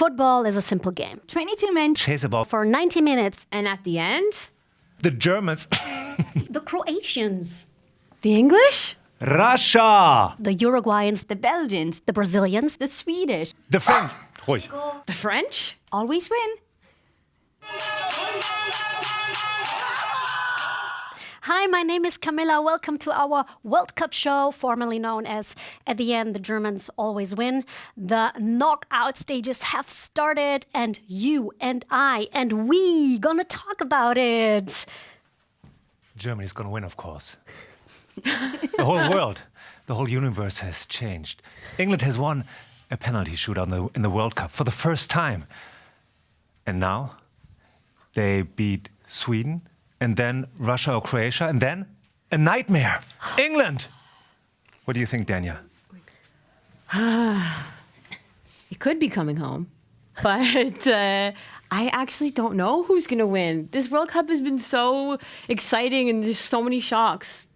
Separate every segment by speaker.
Speaker 1: Football is a simple game.
Speaker 2: 22 men
Speaker 3: chase a ball.
Speaker 1: For 90 minutes.
Speaker 2: And at the end,
Speaker 3: The Germans.
Speaker 1: The Croatians.
Speaker 2: the English,
Speaker 3: Russia.
Speaker 1: The Uruguayans.
Speaker 2: the Belgians,
Speaker 1: The Brazilians.
Speaker 2: the Swedish,
Speaker 3: The French. Ruhig.
Speaker 2: the French always win.
Speaker 1: Hi, my name is Kamilla. Welcome to our World Cup show, formerly known as At the End, the Germans Always Win. The knockout stages have started, and you and I and we gonna talk about it.
Speaker 3: Germany's going to win, of course. The whole world, the whole universe has changed. England has won a penalty shootout in the World Cup for the first time. And now they beat Sweden, and then Russia or Croatia, and then a nightmare. England! What do you think, Danya?
Speaker 2: It could be coming home, but I actually don't know who's going to win. This World Cup has been so exciting, and there's so many shocks.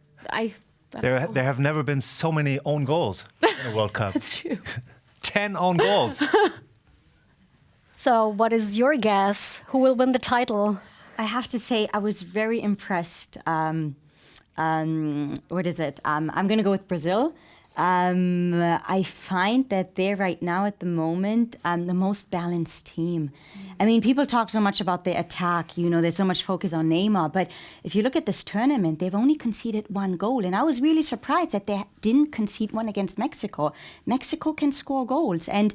Speaker 3: There have never been so many own goals in a World Cup.
Speaker 2: That's true.
Speaker 3: 10 own goals.
Speaker 1: So, what is your guess? Who will win the title?
Speaker 4: I have to say, I was very impressed. What is it? I'm going to go with Brazil. I find that they're right now at the moment the most balanced team. I mean, people talk so much about the attack, you know, there's so much focus on Neymar, but if you look at this tournament, they've only conceded one goal. And I was really surprised that they didn't concede one against Mexico. Mexico can score goals. And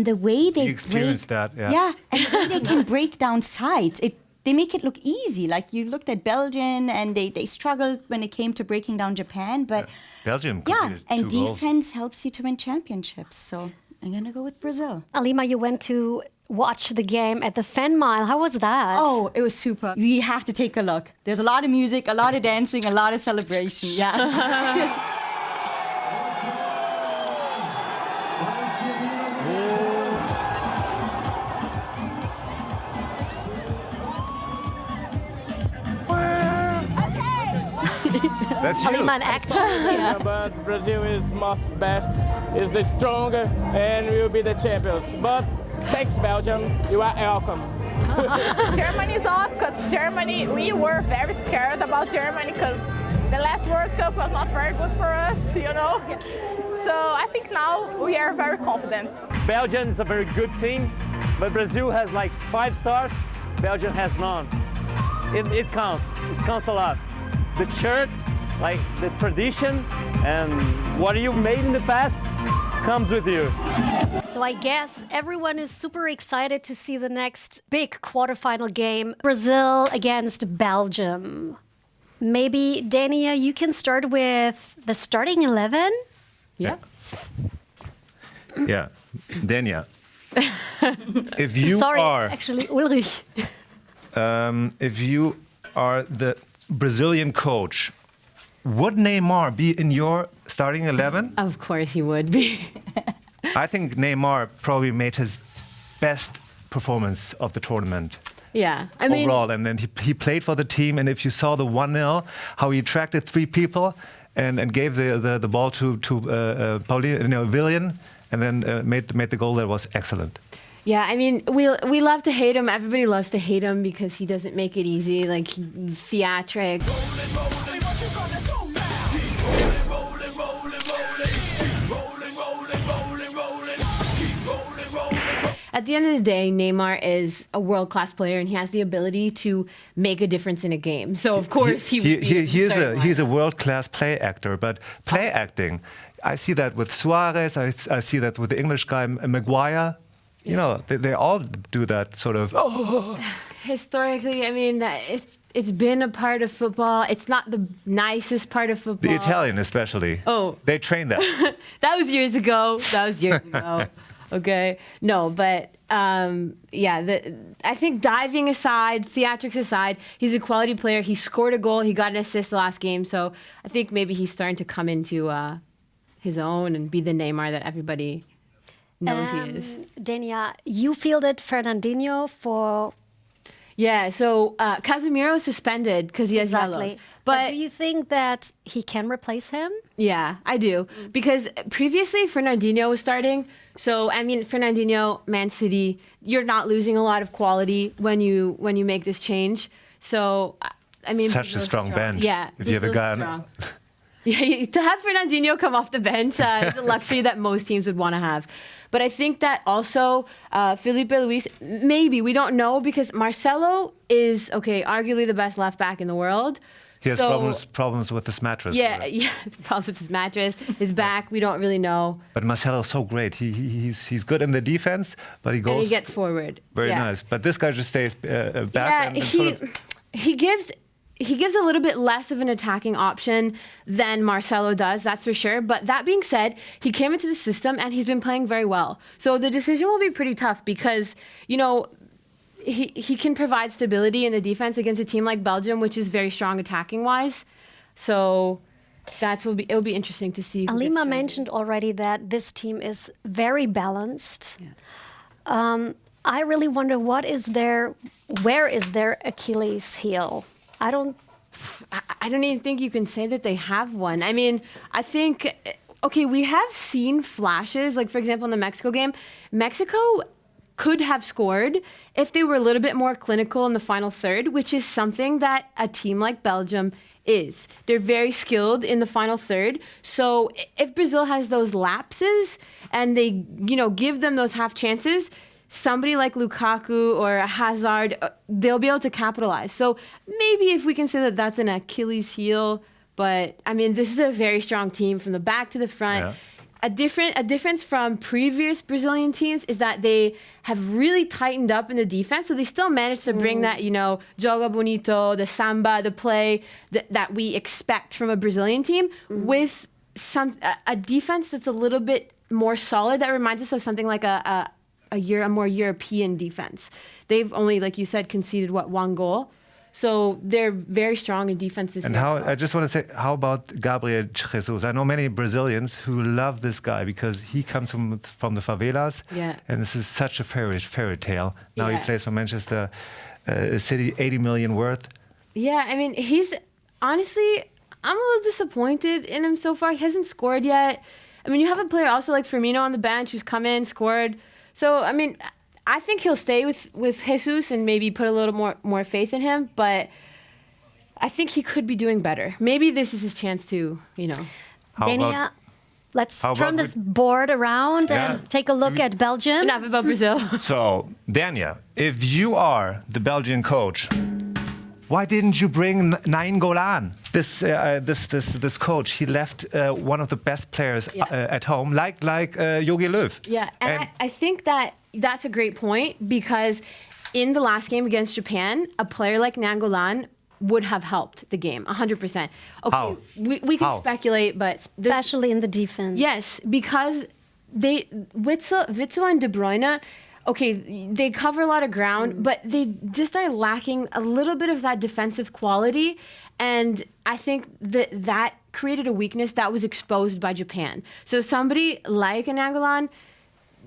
Speaker 4: the way they
Speaker 3: experienced that, yeah.
Speaker 4: Yeah, and the way they can break down sides, they make it look easy. Like, you looked at Belgium, and they struggled when it came to breaking down Japan. But
Speaker 3: Belgium
Speaker 4: yeah,
Speaker 3: conceded
Speaker 4: and
Speaker 3: 2 goals.
Speaker 4: defense helps you to win championships. So I'm going to go with Brazil.
Speaker 1: Alima, you went to watch the game at the Fan Mile. How was that?
Speaker 4: Oh, it was super. We have to take a look. There's a lot of music, a lot of dancing, a lot of celebration. Yeah.
Speaker 3: That's you.
Speaker 1: Alima in action.
Speaker 5: Yeah, but Brazil is most best, is the stronger, and will be the champions. But thanks, Belgium. You are welcome.
Speaker 6: Germany is off because Germany, we were very scared about Germany because the last World Cup was not very good for us, you know. So I think now we are very confident.
Speaker 5: Belgium is a very good team, but Brazil has like 5 stars. Belgium has none. It counts. It counts a lot. The shirt, like the tradition, and what you made in the past comes with you.
Speaker 1: So I guess everyone is super excited to see the next big quarterfinal game, Brazil against Belgium. Maybe, Danya, you can start with the starting 11?
Speaker 2: Yeah.
Speaker 3: Yeah, Danya. If you
Speaker 1: Sorry,
Speaker 3: are,
Speaker 1: actually, Ulrich.
Speaker 3: if you are the Brazilian coach, would Neymar be in your starting 11?
Speaker 2: Of course he would be.
Speaker 3: I think Neymar probably made his best performance of the tournament.
Speaker 2: Yeah, I mean,
Speaker 3: overall, and then he played for the team. And if you saw the 1-0, how he attracted 3 people and gave the ball to Willian, and then made the goal, that was excellent.
Speaker 2: yeah, I mean, we love to hate him. Everybody loves to hate him because he doesn't make it easy, like theatric. At the end of the day, Neymar is a world-class player, and he has the ability to make a difference in a game. So, of course,
Speaker 3: he's a world-class play actor. But play acting, I see that with Suarez. I see that with the English guy Maguire. You know, they all do that sort of. Oh.
Speaker 2: Historically, I mean, it's been a part of football. It's not the nicest part of football.
Speaker 3: The Italian, especially.
Speaker 2: Oh,
Speaker 3: they train that.
Speaker 2: That was years ago. Okay, no, but yeah, I think diving aside, theatrics aside, he's a quality player. He scored a goal. He got an assist the last game. So I think maybe he's starting to come into his own and be the Neymar that everybody knows he is.
Speaker 1: Danya, you fielded Fernandinho for
Speaker 2: Yeah, so Casemiro is suspended because he has yellows.
Speaker 1: But do you think that he can replace him?
Speaker 2: Yeah, I do. Because previously Fernandinho was starting. So, I mean, Fernandinho, Man City, you're not losing a lot of quality when you make this change. So, I mean...
Speaker 3: Such a
Speaker 2: Brazil's
Speaker 3: strong bench.
Speaker 2: Yeah.
Speaker 3: If you have a guy...
Speaker 2: Strong. Yeah, to have Fernandinho come off the bench is a luxury that most teams would want to have. But I think that also Felipe Luis, maybe, we don't know, because Marcelo is, arguably the best left back in the world.
Speaker 3: He has problems with his mattress.
Speaker 2: Yeah, problems with his mattress, his back, we don't really know.
Speaker 3: But Marcelo's so great. He's good in the defense, but he goes...
Speaker 2: And he gets forward.
Speaker 3: Very nice. But this guy just stays back.
Speaker 2: Yeah, he gives a little bit less of an attacking option than Marcelo does, that's for sure. But that being said, he came into the system and he's been playing very well. So the decision will be pretty tough because, he can provide stability in the defense against a team like Belgium, which is very strong attacking-wise. So it'll be interesting to see.
Speaker 1: Alima mentioned already that this team is very balanced. Yeah. I really wonder where is their Achilles heel? I don't
Speaker 2: even think you can say that they have one. I mean, I think, we have seen flashes. Like, for example, in the Mexico game, Mexico could have scored if they were a little bit more clinical in the final third, which is something that a team like Belgium is. They're very skilled in the final third. So if Brazil has those lapses and they, give them those half chances, somebody like Lukaku or Hazard, they'll be able to capitalize. So maybe if we can say that that's an Achilles heel, but I mean, this is a very strong team from the back to the front. Yeah. A difference from previous Brazilian teams is that they have really tightened up in the defense. So they still managed to bring that, joga bonito, the samba, the play that we expect from a Brazilian team with a defense that's a little bit more solid. That reminds us of something like a more European defense. They've only, like you said, conceded one goal. So they're very strong in defense this year.
Speaker 3: And I just want to say, how about Gabriel Jesus? I know many Brazilians who love this guy because he comes from the favelas. Yeah. And this is such a fairy tale. Now he plays for Manchester City, 80 million worth.
Speaker 2: Yeah, I mean, honestly, I'm a little disappointed in him so far. He hasn't scored yet. I mean, you have a player also like Firmino on the bench who's come in, scored. So, I mean, I think he'll stay with Jesus and maybe put a little more faith in him, but I think he could be doing better. Maybe this is his chance to,
Speaker 1: Danya, let's turn this board around and take a look at Belgium.
Speaker 2: Enough about Brazil.
Speaker 3: So, Danya, if you are the Belgian coach, why didn't you bring Nainggolan? This coach, he left one of the best players at home, like Jogi Löw.
Speaker 2: Yeah, and I think that's a great point because in the last game against Japan, a player like Nainggolan would have helped the game 100%. Okay,
Speaker 3: How?
Speaker 2: We can speculate, but
Speaker 1: especially in the defense.
Speaker 2: Yes, because Witsel and De Bruyne. Okay, they cover a lot of ground, but they just are lacking a little bit of that defensive quality. And I think that created a weakness that was exposed by Japan. So somebody like Nainggolan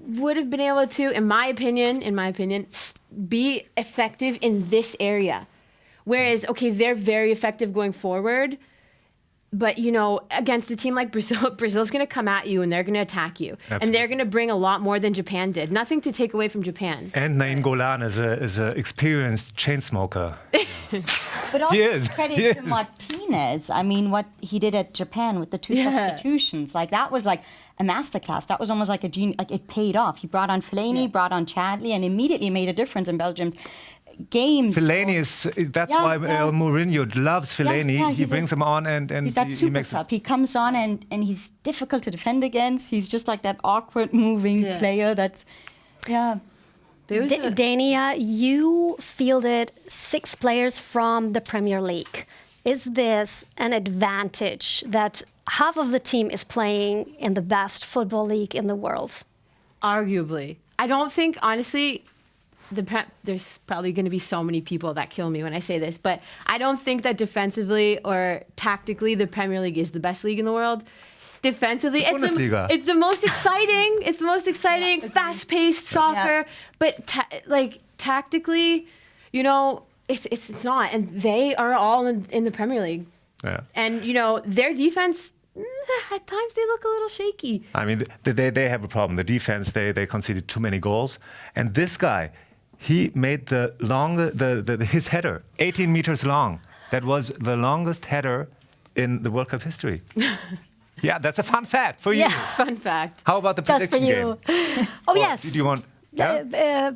Speaker 2: would have been able to, in my opinion, be effective in this area. Whereas, they're very effective going forward. But, against a team like Brazil, Brazil's going to come at you and they're going to attack you. Absolutely. And they're going to bring a lot more than Japan did. Nothing to take away from Japan.
Speaker 3: And Nainggolan is an experienced chain smoker.
Speaker 4: But also credit to Martinez. I mean, what he did at Japan with the two substitutions, that was like a masterclass. That was almost like it paid off. He brought on Fellaini, brought on Chadli, and immediately made a difference in Belgium's games.
Speaker 3: Fellaini that's why Mourinho loves Fellaini. He brings him on and
Speaker 4: he's that super sub. He comes on and he's difficult to defend against. He's just like that awkward moving player that's
Speaker 1: Danya, you fielded 6 players from the Premier League. Is this an advantage that half of the team is playing in the best football league in the world?
Speaker 2: Arguably. I don't think, honestly, there's probably going to be so many people that kill me when I say this, but I don't think that defensively or tactically the Premier League is the best league in the world. Defensively, it's the most exciting. Fast-paced soccer. But tactically, you know, it's not. And they are all in the Premier League.
Speaker 3: Yeah.
Speaker 2: And, you know, their defense, at times they look a little shaky.
Speaker 3: I mean, they have a problem. The defense, they conceded too many goals. And this guy, he made his header 18 meters long. That was the longest header in the World Cup history. Yeah, that's a fun fact for you.
Speaker 1: Yeah.
Speaker 2: Fun fact.
Speaker 3: How about the
Speaker 1: Just for
Speaker 3: prediction
Speaker 1: you.
Speaker 3: game?
Speaker 1: Oh,
Speaker 3: Or
Speaker 1: yes.
Speaker 3: Do you want? Yeah?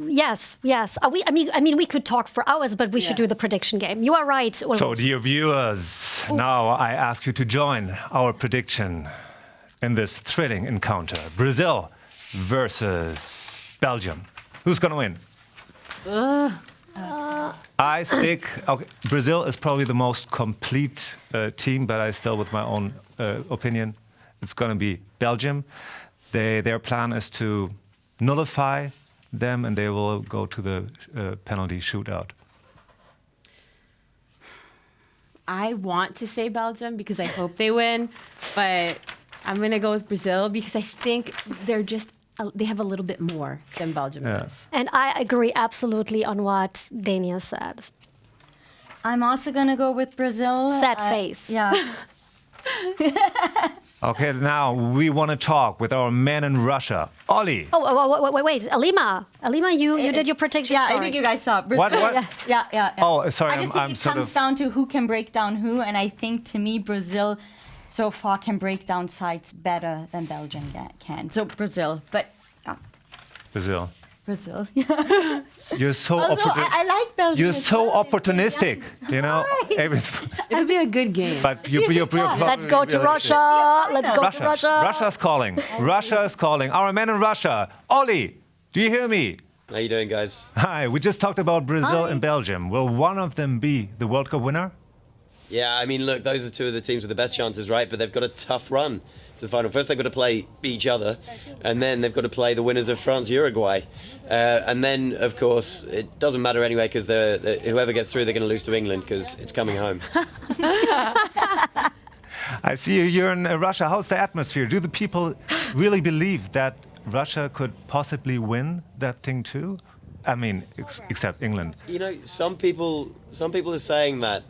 Speaker 1: Yes. I mean, we could talk for hours, but we should do the prediction game. You are right. Ulrich.
Speaker 3: So, dear viewers, now I ask you to join our prediction in this thrilling encounter: Brazil versus Belgium. Who's going to win? I stick. Okay, Brazil is probably the most complete team, but I still, with my own opinion, it's going to be Belgium. Their plan is to nullify them, and they will go to the penalty shootout.
Speaker 2: I want to say Belgium because I hope they win, but I'm going to go with Brazil because I think they have a little bit more than Belgium does.
Speaker 1: And I agree absolutely on what Danya said.
Speaker 4: I'm also going to go with Brazil.
Speaker 1: Sad face.
Speaker 4: Yeah.
Speaker 3: Okay, now we want to talk with our man in Russia, Ollie.
Speaker 1: Oh, wait. Alima, you did your prediction.
Speaker 4: Yeah,
Speaker 1: Sorry.
Speaker 4: I think you guys saw Brazil.
Speaker 3: What?
Speaker 4: Yeah.
Speaker 3: Oh, sorry,
Speaker 4: I just think it comes down to who can break down who, and I think, to me, Brazil so far can break down sides better than Belgium can. So Brazil, but
Speaker 3: Brazil.
Speaker 4: Brazil.
Speaker 3: You're so
Speaker 4: I like Belgium.
Speaker 3: You're
Speaker 4: as
Speaker 3: so
Speaker 4: well.
Speaker 3: opportunistic, you know.
Speaker 2: It'll be a good game.
Speaker 3: But you're
Speaker 1: Let's go to Russia. Let's go to Russia.
Speaker 3: Russia's calling. Russia is calling. Our man in Russia, Ollie. Do you hear me?
Speaker 7: How you doing, guys?
Speaker 3: Hi. We just talked about Brazil and Belgium. Will one of them be the World Cup winner?
Speaker 7: Yeah, I mean, look, those are two of the teams with the best chances, right? But they've got a tough run to the final. First, they've got to play each other, and then they've got to play the winners of France, Uruguay. And then, of course, it doesn't matter anyway, because whoever gets through, they're going to lose to England, because it's coming home.
Speaker 3: I see you're in Russia. How's the atmosphere? Do the people really believe that Russia could possibly win that thing too? I mean, except England.
Speaker 7: You know, some people are saying that.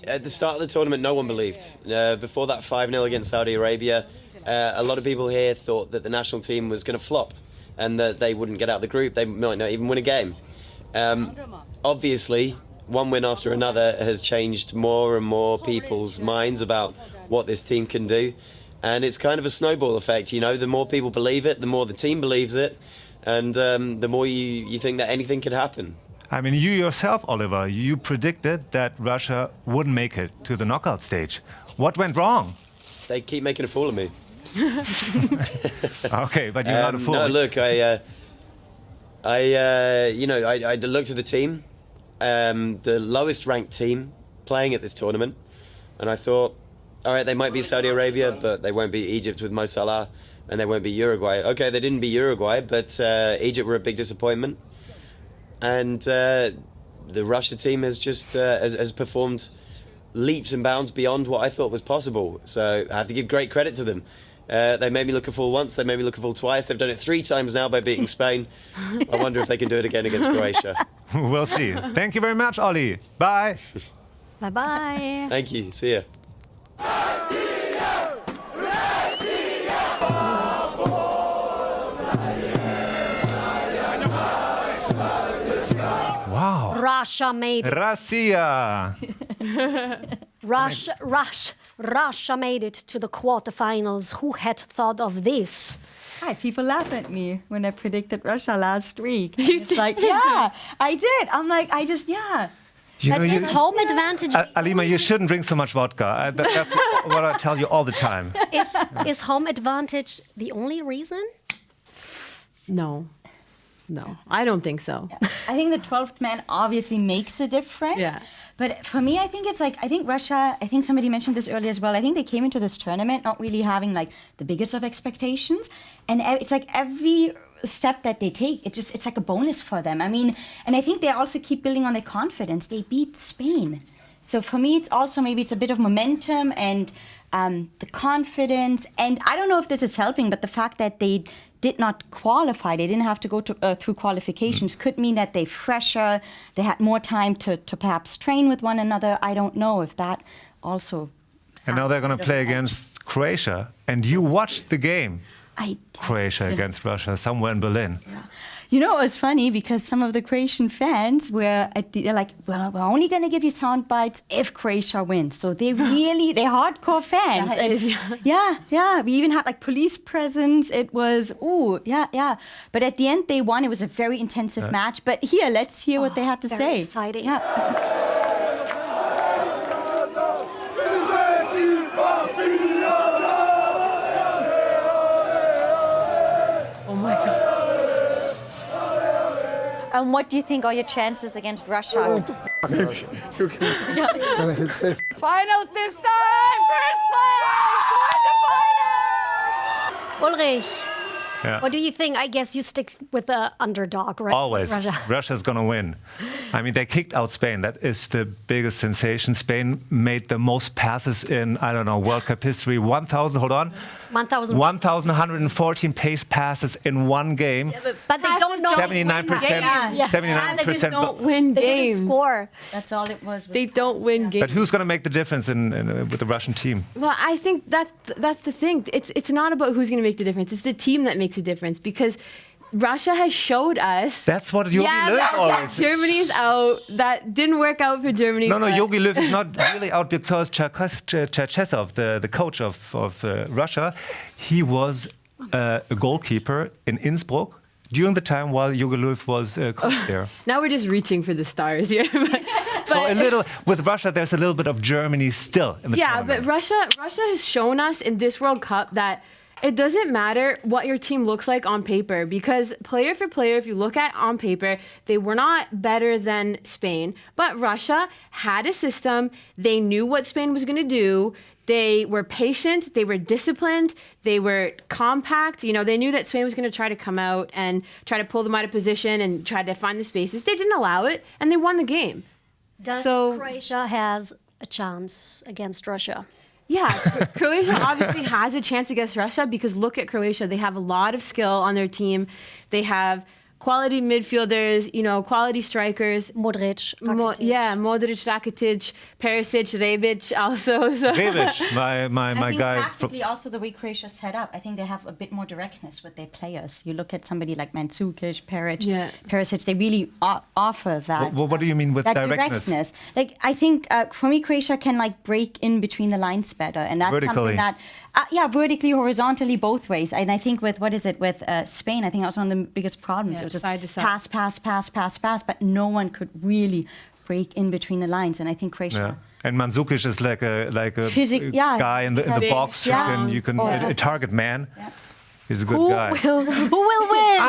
Speaker 7: At the start of the tournament, no one believed. Before that 5-0 against Saudi Arabia, a lot of people here thought that the national team was going to flop and that they wouldn't get out of the group. They might not even win a game. Obviously, one win after another has changed more and more people's minds about what this team can do. And it's kind of a snowball effect, you know. The more people believe it, the more the team believes it, and the more you think that anything could happen.
Speaker 3: I mean, you yourself, Oliver, you predicted that Russia wouldn't make it to the knockout stage. What went wrong?
Speaker 7: They keep making a fool of me.
Speaker 3: Okay, but you're not a fool.
Speaker 7: No, look, I looked at the team, the lowest ranked team playing at this tournament, and I thought, all right, they might be Saudi Arabia, but they won't be Egypt with Mo Salah, and they won't be Uruguay. Okay, they didn't be Uruguay, but Egypt were a big disappointment. And the Russia team has just has performed leaps and bounds beyond what I thought was possible. So I have to give great credit to them. They made me look a fool once, they made me look a fool twice. They've done it 3 times now by beating Spain. I wonder if they can do it again against Croatia.
Speaker 3: We'll see. Thank you very much, Ollie. Bye.
Speaker 1: Bye-bye.
Speaker 7: Thank you. See ya.
Speaker 3: Wow.
Speaker 1: Russia made it.
Speaker 3: Russia.
Speaker 1: Russia made it to the quarterfinals. Who had thought of this?
Speaker 4: Hi, people laugh at me when I predicted Russia last week. It's like, yeah, I did. I'm like,
Speaker 3: You
Speaker 1: That
Speaker 3: know,
Speaker 1: is home advantage.
Speaker 3: Alima, you shouldn't drink so much vodka. That's what I tell you all the time.
Speaker 1: Is home advantage the only reason?
Speaker 2: No, I don't think so.
Speaker 4: I think the 12th man obviously makes a difference.
Speaker 2: Yeah.
Speaker 4: But for me, I think Russia, I think somebody mentioned this earlier as well, I think they came into this tournament not really having like the biggest of expectations. And it's like every step that they take, it's like a bonus for them. I mean, and I think they also keep building on their confidence. They beat Spain. So for me, it's also maybe it's a bit of momentum and the confidence. And I don't know if this is helping, but the fact that they did not qualify, they didn't have to go through qualifications, could mean that they're fresher, they had more time to perhaps train with one another. I don't know if that also...
Speaker 3: And now they're going to play against Croatia. And you watched the game,
Speaker 4: I did.
Speaker 3: Croatia against Russia, somewhere in Berlin.
Speaker 4: Yeah. You know, it was funny because some of the Croatian fans they're like, well, we're only going to give you sound bites if Croatia wins. So they're hardcore fans. Yeah. We even had like police presence. It was, yeah. But at the end, they won. It was a very intensive match. But here, let's hear what they had to
Speaker 1: very
Speaker 4: say.
Speaker 1: Exciting.
Speaker 4: Yeah.
Speaker 2: Oh my God.
Speaker 8: And what do you think are your chances against Russia?
Speaker 6: Final this time! First place! Quarterfinals!
Speaker 1: Ulrich,
Speaker 3: Yeah.
Speaker 1: what do you think? I guess you stick with the underdog, right?
Speaker 3: Always.
Speaker 1: Russia.
Speaker 3: Russia's going to win. I mean, they kicked out Spain. That is the biggest sensation. Spain made the most passes in, I don't know, World Cup history. 1,114 pace passes in one game.
Speaker 1: But they don't know.
Speaker 3: 79%.
Speaker 2: Yeah.
Speaker 3: 79%.
Speaker 2: Don't win
Speaker 1: They
Speaker 2: games.
Speaker 1: didn't score.
Speaker 4: That's all it was.
Speaker 2: They don't win games.
Speaker 3: But who's going to make the difference with the Russian team?
Speaker 2: Well, I think that's the thing. It's not about who's going to make the difference. It's the team that makes a difference because Russia has showed us.
Speaker 3: That's what Jogi Löw always.
Speaker 2: Germany's out. That didn't work out for Germany.
Speaker 3: No,
Speaker 2: but-
Speaker 3: Jogi Löw is not really out because Cherchesov, the coach of Russia, he was a goalkeeper in Innsbruck during the time while Jogi Löw was coach there.
Speaker 2: Now we're just reaching for the stars here.
Speaker 3: So a little with Russia, there's a little bit of Germany still in the tournament.
Speaker 2: But Russia has shown us in this World Cup that it doesn't matter what your team looks like on paper because player for player, if you look at on paper, they were not better than Spain. But Russia had a system. They knew what Spain was going to do. They were patient. They were disciplined. They were compact. You know, they knew that Spain was going to try to come out and try to pull them out of position and try to find the spaces. They didn't allow it, and they won the game.
Speaker 1: Does
Speaker 2: So-
Speaker 1: Croatia has a chance against Russia?
Speaker 2: Yeah, Croatia obviously has a chance against Russia because look at Croatia. They have a lot of skill on their team. They have quality midfielders, you know, quality strikers.
Speaker 1: Modric,
Speaker 2: Modric, Rakitic, Perisic, Rebic also. So.
Speaker 3: Rebic, my
Speaker 4: I think
Speaker 3: guy.
Speaker 4: tactically also the way Croatia's set up, I think they have a bit more directness with their players. You look at somebody like Mandzukic, Perisic, they really offer that.
Speaker 3: What do you mean with
Speaker 4: that
Speaker 3: directness?
Speaker 4: Like I think for me, Croatia can like break in between the lines better, and that's
Speaker 3: Vertically.
Speaker 4: something that vertically, horizontally, both ways. And I think with Spain, I think that was one of the biggest problems.
Speaker 2: Yeah,
Speaker 4: it was just
Speaker 2: side to side.
Speaker 4: pass, but no one could really break in between the lines. And I think Croatia.
Speaker 3: Yeah. And Mandzukic is like a guy in the
Speaker 2: Big,
Speaker 3: box.
Speaker 2: yeah.
Speaker 3: You can a target man.
Speaker 4: Yeah.
Speaker 3: He's a good guy.
Speaker 1: Who will win?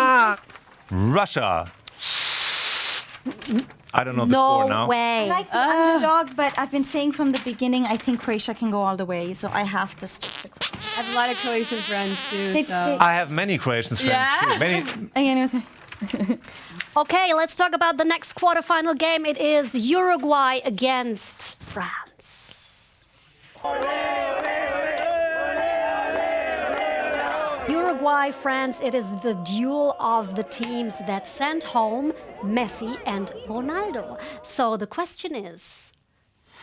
Speaker 3: Russia. I don't know the
Speaker 1: No
Speaker 3: score now.
Speaker 4: I
Speaker 1: way.
Speaker 4: like the underdog, but I've been saying from the beginning, I think Croatia can go all the way. So I have to stick to Croatia.
Speaker 2: I have a lot of Croatian friends too. So.
Speaker 3: I have many Croatian friends
Speaker 2: Yeah?
Speaker 3: too. Many.
Speaker 1: Okay, let's talk about the next quarterfinal game. It is Uruguay against France. Uruguay, France, it is the duel of the teams that sent home Messi and Ronaldo. So the question is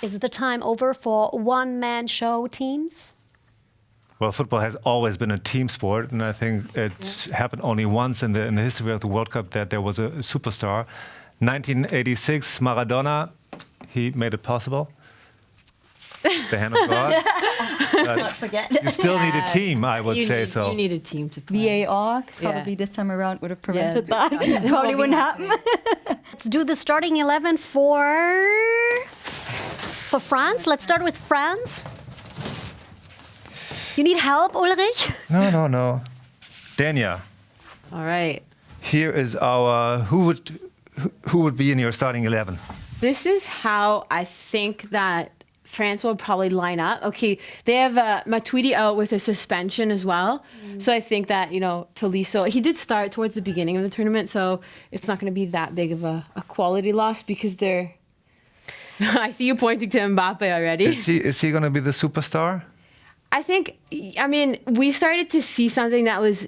Speaker 1: the time over for one-man show teams?
Speaker 3: Well, football has always been a team sport, and I think it happened only once in the history of the World Cup that there was a superstar. 1986, Maradona, he made it possible. The hand of God.
Speaker 4: Not forget.
Speaker 3: You still need a team, I would say so.
Speaker 2: You need a team to play.
Speaker 4: VAR probably this time around would have prevented that.
Speaker 2: Yeah.
Speaker 4: Probably wouldn't happen.
Speaker 1: Let's do the starting 11 for France. Let's start with France. You need help, Ulrich?
Speaker 3: No. Danya,
Speaker 2: All right.
Speaker 3: here is our who would be in your starting 11?
Speaker 2: This is how I think that France will probably line up. Okay, they have Matuidi out with a suspension as well. So I think that, Tolisso, he did start towards the beginning of the tournament, so it's not going to be that big of a quality loss because they're... I see you pointing to Mbappe already.
Speaker 3: Is he going to be the superstar?
Speaker 2: I think, we started to see something that was,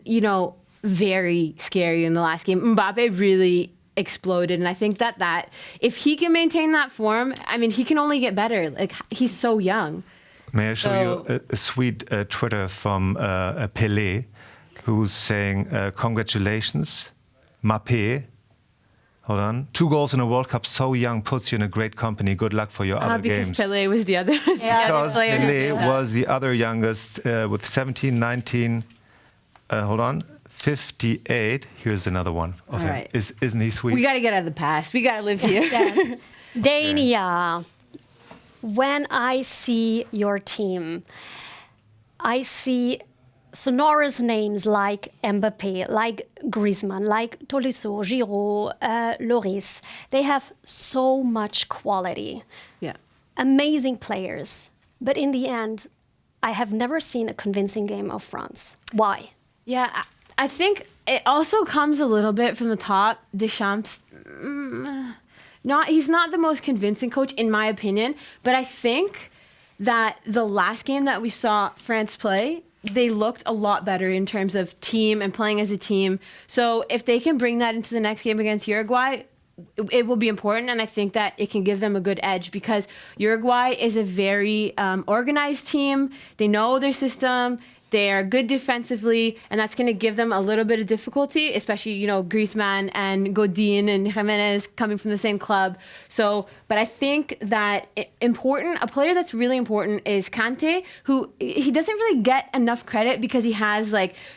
Speaker 2: very scary in the last game. Mbappe really exploded, and I think that if he can maintain that form, I mean, he can only get better. Like, he's so young.
Speaker 3: May I show you a sweet Twitter from Pelé, who's saying, congratulations, Mbappé. Hold on. 2 goals in a World Cup so young puts you in a great company. Good luck for your other
Speaker 2: because
Speaker 3: games.
Speaker 2: Pelé was the other,
Speaker 3: Because
Speaker 2: player.
Speaker 3: Pelé was the other youngest with 17, 19, hold on, 58. Here's another one of him.
Speaker 2: Right.
Speaker 3: Isn't he sweet?
Speaker 2: We got to get out of the past. We got to live here.
Speaker 1: Danya, when I see your team, I see sonorous names like Mbappé, like Griezmann, like Tolisso, Giroud, Lloris. They have so much quality.
Speaker 2: Yeah.
Speaker 1: Amazing players. But in the end, I have never seen a convincing game of France. Why?
Speaker 2: Yeah, I think it also comes a little bit from the top. Deschamps, he's not the most convincing coach, in my opinion. But I think that the last game that we saw France play, they looked a lot better in terms of team and playing as a team. So if they can bring that into the next game against Uruguay, it will be important, and I think that it can give them a good edge because Uruguay is a very organized team. They know their system. They are good defensively, and that's going to give them a little bit of difficulty, especially, Griezmann and Godin and Jimenez coming from the same club. So, but I think that a player that's really important is Kanté, who he doesn't really get enough credit because he has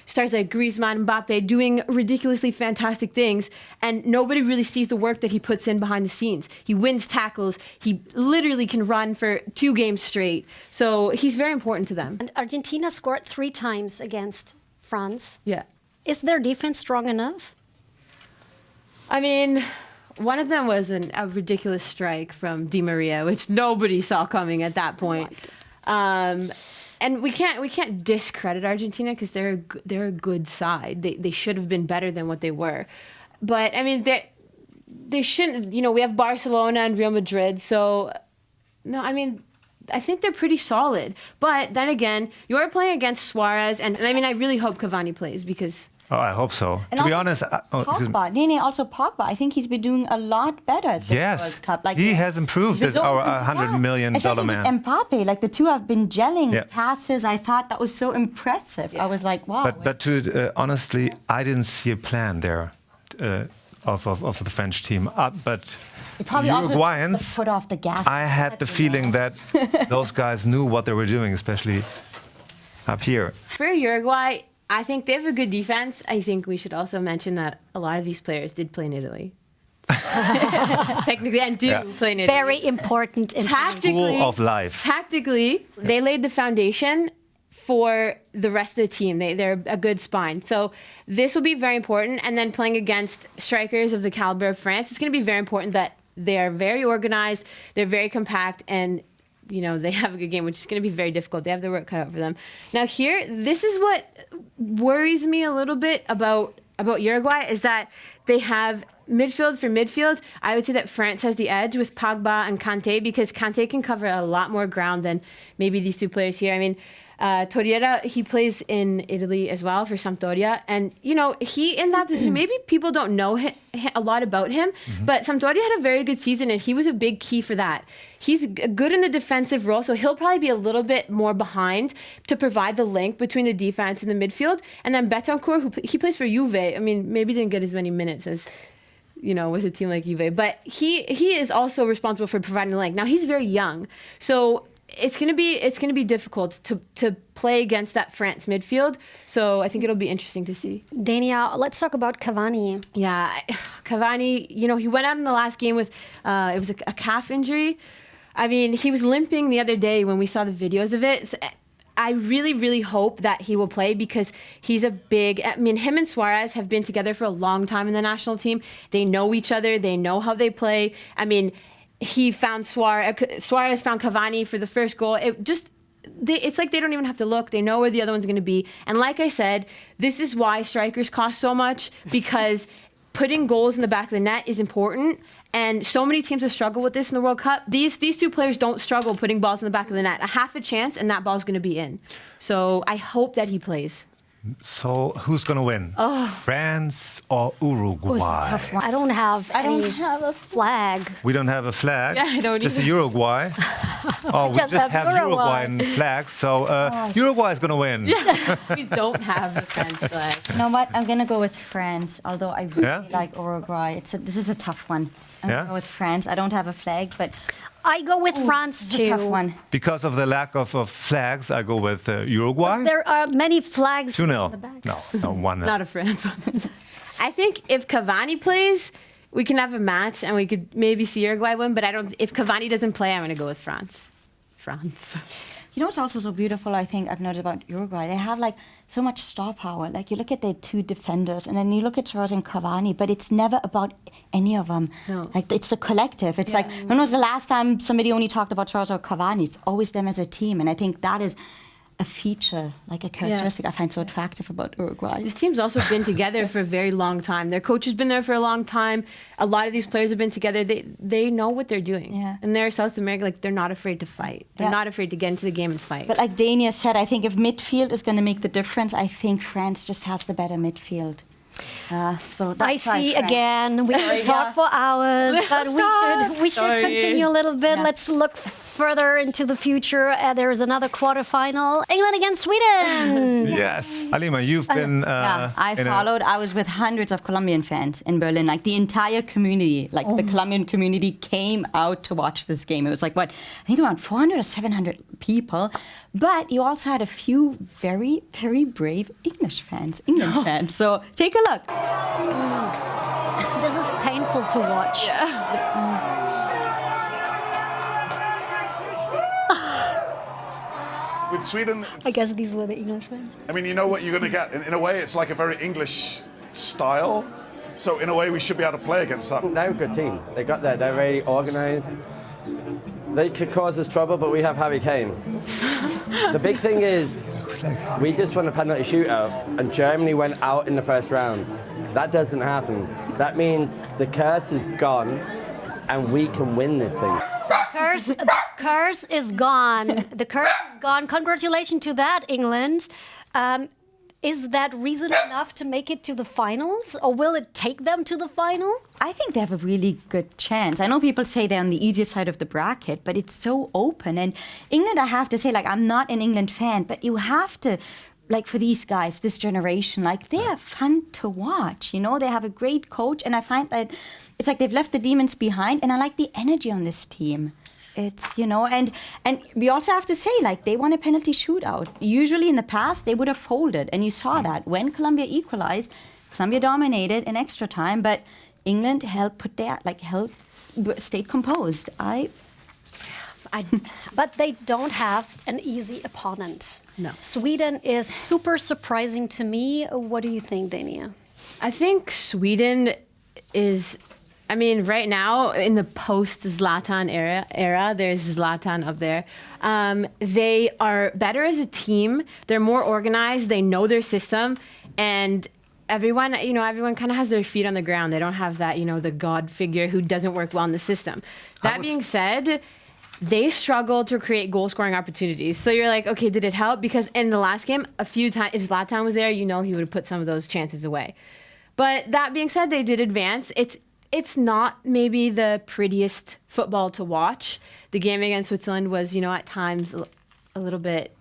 Speaker 2: stars like Griezmann, Mbappe doing ridiculously fantastic things, and nobody really sees the work that he puts in behind the scenes. He wins tackles. He literally can run for 2 games straight. So he's very important to them.
Speaker 1: And Argentina scored 3 times against France.
Speaker 2: Yeah.
Speaker 1: Is their defense strong enough?
Speaker 2: I mean, one of them was a ridiculous strike from Di Maria, which nobody saw coming at that point. And we can't discredit Argentina because they're a good side. They should have been better than what they were. But I mean, they shouldn't. We have Barcelona and Real Madrid, so no, I mean, I think they're pretty solid. But then again, you're playing against Suarez, and I mean, I really hope Cavani plays because...
Speaker 3: Oh, I hope so.
Speaker 4: And
Speaker 3: to be
Speaker 4: also
Speaker 3: honest...
Speaker 4: Pogba. Also Pogba. I think he's been doing a lot better at this World Cup.
Speaker 3: He has improved as our $100 million
Speaker 4: especially
Speaker 3: man.
Speaker 4: with Mbappe, the two have been gelling.
Speaker 3: Yeah.
Speaker 4: Passes, I thought that was so impressive. I was like, wow.
Speaker 3: But honestly, I didn't see a plan there of the French team. But
Speaker 4: probably
Speaker 3: Uruguayans,
Speaker 4: also put off the gas.
Speaker 3: I had the feeling that those guys knew what they were doing, especially up here.
Speaker 2: For Uruguay, I think they have a good defense. I think we should also mention that a lot of these players did play in Italy. Technically, and play in Italy.
Speaker 1: Very important.
Speaker 3: School of life.
Speaker 2: Tactically, they laid the foundation for the rest of the team. They're a good spine. So this will be very important. And then playing against strikers of the caliber of France, it's going to be very important that they are very organized, they're very compact, and they have a good game, which is going to be very difficult. They have their work cut out for them. Now here, this is what worries me a little bit about Uruguay, is that they have midfield for midfield. I would say that France has the edge with Pogba and Kanté, because Kanté can cover a lot more ground than maybe these 2 players here. I mean, Torreira, he plays in Italy as well for Sampdoria. And, he in that position, maybe people don't know a lot about him, but Sampdoria had a very good season, and he was a big key for that. He's good in the defensive role, so he'll probably be a little bit more behind to provide the link between the defense and the midfield. And then Betancourt, he plays for Juve. I mean, maybe didn't get as many minutes as... with a team like Juve. But he is also responsible for providing the link. Now, he's very young, so it's gonna be difficult to play against that France midfield. So I think it'll be interesting to see.
Speaker 1: Danya, let's talk about Cavani.
Speaker 2: Yeah, Cavani, he went out in the last game with it was a calf injury. I mean, he was limping the other day when we saw the videos of it. So I really, really hope that he will play, because he's him and Suarez have been together for a long time in the national team. They know each other. They know how they play. I mean, he found Suarez found Cavani for the first goal. It's like they don't even have to look. They know where the other one's going to be. And like I said, this is why strikers cost so much, because putting goals in the back of the net is important. And so many teams have struggled with this in the World Cup. These 2 players don't struggle putting balls in the back of the net. A half a chance, and that ball's going to be in. So I hope that he plays.
Speaker 3: So who's going to win? France or Uruguay?
Speaker 4: Tough one.
Speaker 1: I don't have any flag.
Speaker 3: We don't have a flag.
Speaker 2: Yeah, I don't
Speaker 3: just
Speaker 2: either.
Speaker 3: Uruguay. Oh, we
Speaker 1: just
Speaker 3: just
Speaker 1: have
Speaker 3: have
Speaker 1: Uruguay.
Speaker 3: Uruguayan flags. So Uruguay is going to win.
Speaker 2: We don't have the French flag.
Speaker 4: You know what? I'm gonna go with France. Although I really
Speaker 3: Yeah?
Speaker 4: like Uruguay. This is a tough one. I'm
Speaker 3: Yeah?
Speaker 4: gonna go with France. I don't have a flag, but
Speaker 1: I go with France
Speaker 4: it's
Speaker 1: too.
Speaker 4: a tough one.
Speaker 3: Because of the lack of flags, I go with Uruguay.
Speaker 1: There are many flags.
Speaker 3: 2-0.
Speaker 1: in the back.
Speaker 3: No, 1-0.
Speaker 2: Not a France one. I think if Cavani plays, we can have a match and we could maybe see Uruguay win. But I don't. If Cavani doesn't play, I'm going to go with France. France.
Speaker 4: You know what's also so beautiful, I think, I've noticed about Uruguay? They have, like, so much star power. Like, you look at their two defenders, and then you look at Torres and Cavani, but it's never about any of them.
Speaker 2: No.
Speaker 4: Like, it's the collective. It's like, when was the last time somebody only talked about Torres or Cavani? It's always them as a team. And I think that is a feature, like a characteristic I find so attractive about Uruguay.
Speaker 2: This team's also been together for a very long time. Their coach has been there for a long time. A lot of these players have been together. They know what they're doing.
Speaker 4: Yeah.
Speaker 2: And they're South America, like they're not afraid to fight. They're
Speaker 4: Yeah.
Speaker 2: not afraid to get into the game and fight.
Speaker 4: But like Danya said, I think if midfield is going to make the difference, I think France just has the better midfield. So that's
Speaker 1: I see
Speaker 4: why France.
Speaker 1: again. We could talk for hours, but we should
Speaker 2: Sorry.
Speaker 1: continue a little bit.
Speaker 4: Yeah.
Speaker 1: Let's look further into the future. There is another quarterfinal: England against Sweden.
Speaker 3: Yes. Alima, you've been.
Speaker 4: I
Speaker 3: in a-
Speaker 4: followed. I was with hundreds of Colombian fans in Berlin. Like the entire community, like the Colombian community came out to watch this game. It was like, what, I think around 400 or 700 people. But you also had a few very, very brave English fans, England fans. So take a look.
Speaker 1: This is painful to watch.
Speaker 9: With Sweden,
Speaker 1: I guess these were the English fans.
Speaker 9: I mean, you know what you're going to get. In a way, it's like a very English style. So in a way, we should be able to play against that.
Speaker 10: They're a good team. They got there. They're very organised. They could cause us trouble, but we have Harry Kane. The big thing is, we just won a penalty shootout, and Germany went out in the first round. That doesn't happen. That means the curse is gone, and we can win this thing.
Speaker 1: The curse is gone. The curse is gone. Congratulations to that, England. Is that reason enough to make it to the finals, or will it take them to the final?
Speaker 4: I think they have a really good chance. I know people say they're on the easier side of the bracket, but it's so open. And England, I have to say, like, I'm not an England fan, but you have to, like, for these guys, this generation, like, they are fun to watch. You know, they have a great coach, and I find that it's like they've left the demons behind, and I like the energy on this team. It's, you know, and we also have to say, like, they won a penalty shootout. Usually in the past, they would have folded, and you saw that. When Colombia equalized, Colombia dominated in extra time, but England stayed composed.
Speaker 1: But they don't have an easy opponent.
Speaker 2: No.
Speaker 1: Sweden is super surprising to me. What do you think, Danya?
Speaker 2: I think Sweden is, I mean, right now in the post-Zlatan era, there's Zlatan up there. They are better as a team. They're more organized. They know their system, and everyone kind of has their feet on the ground. They don't have that, the God figure who doesn't work well in the system. That being said, they struggle to create goal-scoring opportunities. So you're like, okay, did it help? Because in the last game, a few times, if Zlatan was there, he would have put some of those chances away. But that being said, they did advance. It's not maybe the prettiest football to watch. The game against Switzerland was, at times a little bit,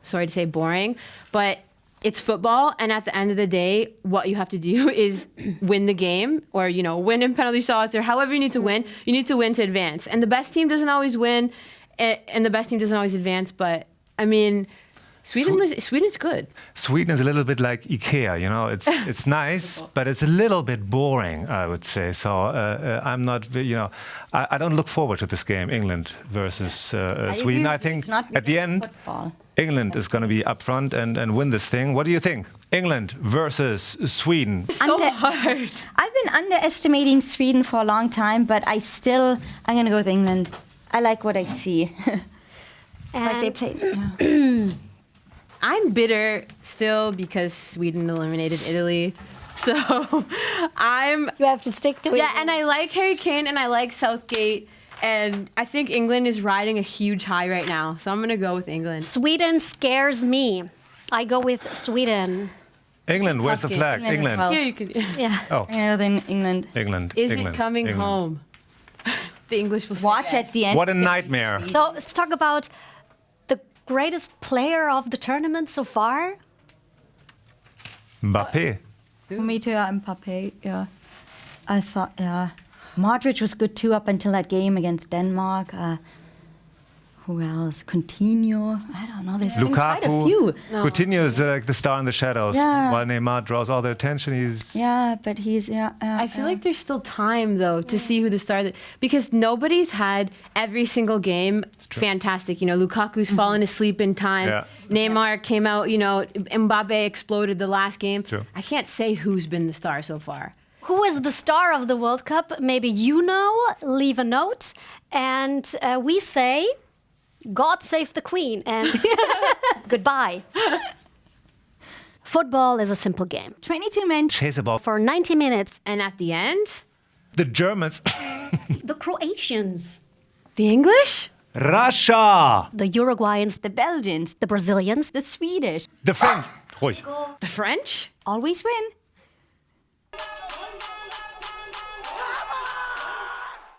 Speaker 2: sorry to say boring, but it's football. And at the end of the day, what you have to do is win the game or, win in penalty shots or however you need to win. You need to win to advance. And the best team doesn't always win and the best team doesn't always advance. But, I mean, Sweden's good.
Speaker 3: Sweden is a little bit like IKEA, It's nice, but it's a little bit boring, I would say. So I'm not, I don't look forward to this game, England versus Sweden. I think at the end,
Speaker 4: football.
Speaker 3: England is going to be up front and win this thing. What do you think? England versus Sweden.
Speaker 2: So hard.
Speaker 4: I've been underestimating Sweden for a long time, but I'm going to go with England. I like what I see. It's like they played. Yeah.
Speaker 2: I'm bitter still because Sweden eliminated Italy. So
Speaker 1: You have to stick to it.
Speaker 2: Yeah, and I like Harry Kane and I like Southgate. And I think England is riding a huge high right now. So I'm going to go with England.
Speaker 1: Sweden scares me. I go with Sweden.
Speaker 3: England, where's the
Speaker 2: Tough
Speaker 3: flag?
Speaker 4: game. England
Speaker 3: England.
Speaker 4: as well.
Speaker 2: Here you could.
Speaker 1: Yeah.
Speaker 3: Oh,
Speaker 4: Yeah, then England.
Speaker 3: England.
Speaker 2: Is
Speaker 3: England,
Speaker 2: it coming
Speaker 3: England.
Speaker 2: home? The English will say
Speaker 4: Watch
Speaker 2: yes.
Speaker 4: at the end.
Speaker 3: What a nightmare.
Speaker 1: So let's talk about the greatest player of the tournament so far.
Speaker 3: Mbappé.
Speaker 4: For me too, Mbappé. Yeah, I thought. Yeah, Modric was good too up until that game against Denmark. Who else? Coutinho. I don't know. There's been quite a few.
Speaker 3: Lukaku. Coutinho is like the star in the shadows.
Speaker 4: Yeah.
Speaker 3: While Neymar draws all the attention, he's...
Speaker 4: Yeah, but he's
Speaker 2: I feel like there's still time though to see who the star because nobody's had every single game fantastic. You know, Lukaku's fallen asleep in time.
Speaker 3: Yeah.
Speaker 2: Neymar came out. You know, Mbappe exploded the last game.
Speaker 3: True.
Speaker 2: I can't say who's been the star so far.
Speaker 1: Who is the star of the World Cup? Maybe you know. Leave a note, and we say, "God save the Queen," and goodbye. Football is a simple game.
Speaker 4: 22 men.
Speaker 3: Chase a ball.
Speaker 1: For 90 minutes,
Speaker 2: And at the end,
Speaker 3: The Germans.
Speaker 1: the Croatians,
Speaker 2: the English.
Speaker 3: Russia.
Speaker 1: the Uruguayans,
Speaker 4: The Belgians,
Speaker 1: the Brazilians,
Speaker 4: the Swedish
Speaker 3: The French. Ruhig.
Speaker 2: The French?
Speaker 4: always win.